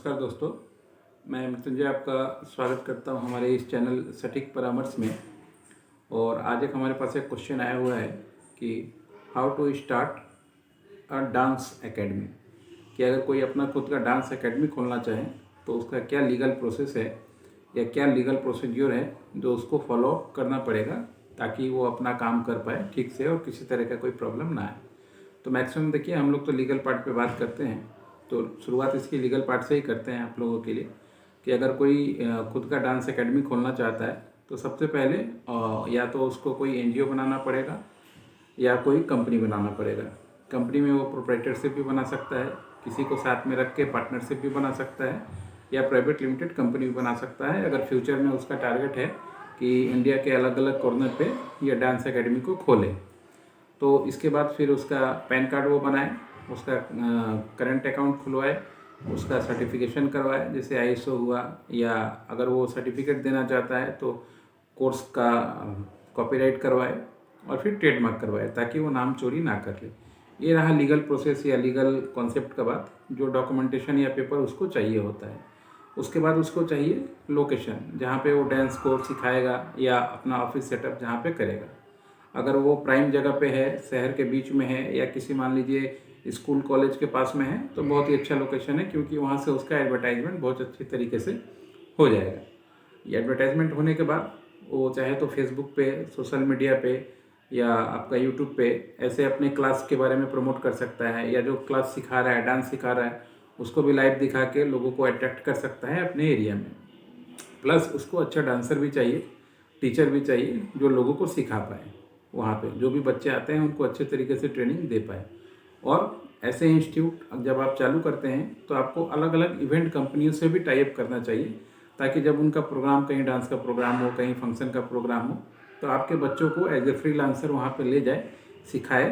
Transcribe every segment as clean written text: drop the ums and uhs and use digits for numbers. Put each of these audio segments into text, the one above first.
नमस्कार दोस्तों, मैं मृत्युंजय आपका स्वागत करता हूं हमारे इस चैनल सटीक परामर्श में। और आज एक हमारे पास एक क्वेश्चन आया हुआ है कि how to start a dance academy, कि अगर कोई अपना खुद का डांस एकेडमी खोलना चाहे तो उसका क्या लीगल प्रोसेस है या क्या लीगल प्रोसीड्योर है जो उसको फॉलो करना पड़ेगा ताकि वो अपना काम कर पाए ठीक से और किसी तरह का कोई प्रॉब्लम ना आए। तो मैक्सिमम देखिए हम लोग तो लीगल पार्ट पे बात करते हैं, तो शुरुआत इसकी लीगल पार्ट से ही करते हैं आप लोगों के लिए कि अगर कोई खुद का डांस एकेडमी खोलना चाहता है तो सबसे पहले या तो उसको कोई एनजीओ बनाना पड़ेगा या कोई कंपनी बनाना पड़ेगा। कंपनी में वो प्रोप्राइटरशिप भी बना सकता है, किसी को साथ में रख के पार्टनरशिप भी बना सकता है, या प्राइवेट लिमिटेड कंपनी भी बना सकता है अगर फ्यूचर में उसका टारगेट है कि इंडिया के अलग अलग कॉर्नर पे ये डांस एकेडमी को खोले। तो इसके बाद फिर उसका पैन कार्ड वो बनाए, उसका करंट अकाउंट खुलवाए, उसका सर्टिफिकेशन करवाए जैसे आईएसओ हुआ, या अगर वो सर्टिफिकेट देना चाहता है तो कोर्स का कॉपीराइट करवाए और फिर ट्रेडमार्क करवाए ताकि वो नाम चोरी ना कर ले। ये रहा लीगल प्रोसेस या लीगल कॉन्सेप्ट का बात, जो डॉक्यूमेंटेशन या पेपर उसको चाहिए होता है। उसके बाद उसको चाहिए लोकेशन जहाँ पे वो डांस कोर्स सिखाएगा या अपना ऑफिस सेटअप जहाँ पे करेगा। अगर वो प्राइम जगह पे है, शहर के बीच में है, या किसी मान लीजिए स्कूल कॉलेज के पास में है तो बहुत ही अच्छा लोकेशन है, क्योंकि वहाँ से उसका एडवर्टाइजमेंट बहुत अच्छी तरीके से हो जाएगा। ये एडवर्टाइजमेंट होने के बाद वो चाहे तो फेसबुक पे, सोशल मीडिया पे, या आपका यूट्यूब पे ऐसे अपने क्लास के बारे में प्रमोट कर सकता है, या जो क्लास सिखा रहा है, डांस सिखा रहा है, उसको भी लाइव दिखा के लोगों को अट्रैक्ट कर सकता है अपने एरिया में। प्लस उसको अच्छा डांसर भी चाहिए, टीचर भी चाहिए जो लोगों को सिखा पाए, वहाँ पे जो भी बच्चे आते हैं उनको अच्छे तरीके से ट्रेनिंग दे पाए। और ऐसे इंस्टीट्यूट जब आप चालू करते हैं तो आपको अलग अलग इवेंट कंपनियों से भी टाई अप करना चाहिए, ताकि जब उनका प्रोग्राम, कहीं डांस का प्रोग्राम हो, कहीं फंक्शन का प्रोग्राम हो, तो आपके बच्चों को एज ए फ्रीलांसर वहाँ पे ले जाए, सिखाए,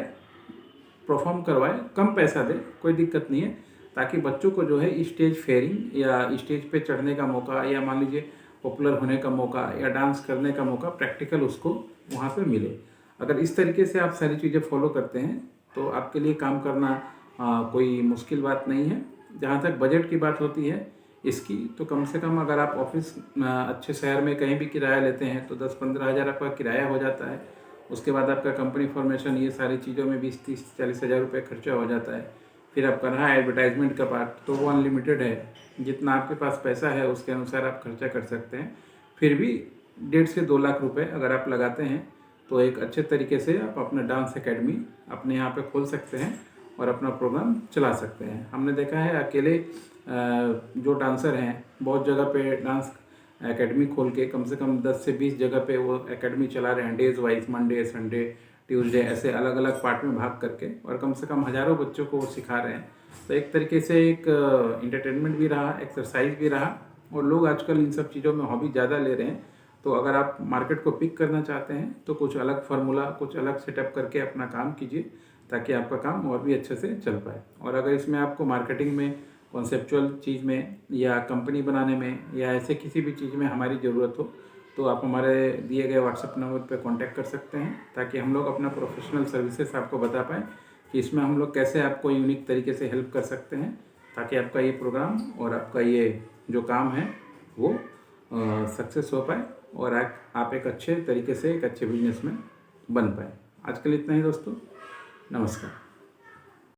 परफॉर्म करवाए, कम पैसा दे, कोई दिक्कत नहीं है, ताकि बच्चों को जो है स्टेज फेयरिंग या स्टेज पे चढ़ने का मौका, या मान लीजिए पॉपुलर होने का मौका, या डांस करने का मौका प्रैक्टिकल उसको वहाँ पे मिले। अगर इस तरीके से आप सारी चीज़ें फॉलो करते हैं तो आपके लिए काम करना कोई मुश्किल बात नहीं है। जहाँ तक बजट की बात होती है इसकी, तो कम से कम अगर आप ऑफिस अच्छे शहर में कहीं भी किराया लेते हैं तो 10-15 हज़ार आपका किराया हो जाता है। उसके बाद आपका कंपनी फॉर्मेशन, ये सारी चीज़ों में 20-30-40 हज़ार रुपये खर्चा हो जाता है। फिर आपका रहा एडवर्टाइजमेंट का पार्ट, तो वो अनलिमिटेड है, जितना आपके पास पैसा है उसके अनुसार आप खर्चा कर सकते हैं। फिर भी 1.5 से 2 लाख रुपए अगर आप लगाते हैं तो एक अच्छे तरीके से आप अपना डांस एकेडमी अपने यहाँ पे खोल सकते हैं और अपना प्रोग्राम चला सकते हैं। हमने देखा है अकेले जो डांसर हैं बहुत जगह पे डांस एकेडमी खोल के कम से कम 10 से 20 जगह पे वो एकेडमी चला रहे हैं, days wise, Monday, Sunday, Tuesday, ऐसे अलग अलग पार्ट में भाग करके, और कम से कम हज़ारों बच्चों को वो सिखा रहे हैं। तो एक तरीके से एक इंटरटेनमेंट भी रहा, एक्सरसाइज भी रहा, और लोग आजकल इन सब चीज़ों में हॉबी ज़्यादा ले रहे हैं। तो अगर आप मार्केट को पिक करना चाहते हैं तो कुछ अलग फार्मूला, कुछ अलग सेटअप करके अपना काम कीजिए, ताकि आपका काम और भी अच्छे से चल पाए। और अगर इसमें आपको मार्केटिंग में, कॉन्सेप्चुअल चीज़ में, या कंपनी बनाने में, या ऐसे किसी भी चीज़ में हमारी ज़रूरत हो तो आप हमारे दिए गए व्हाट्सएप नंबर पर कॉन्टैक्ट कर सकते हैं, ताकि हम लोग अपना प्रोफेशनल सर्विसेज आपको बता पाएँ कि इसमें हम लोग कैसे आपको यूनिक तरीके से हेल्प कर सकते हैं, ताकि आपका ये प्रोग्राम और आपका ये जो काम है वो सक्सेस हो पाए और आप एक अच्छे तरीके से एक अच्छे बिजनेसमैन बन पाए। आज के लिए इतना ही दोस्तों, नमस्कार।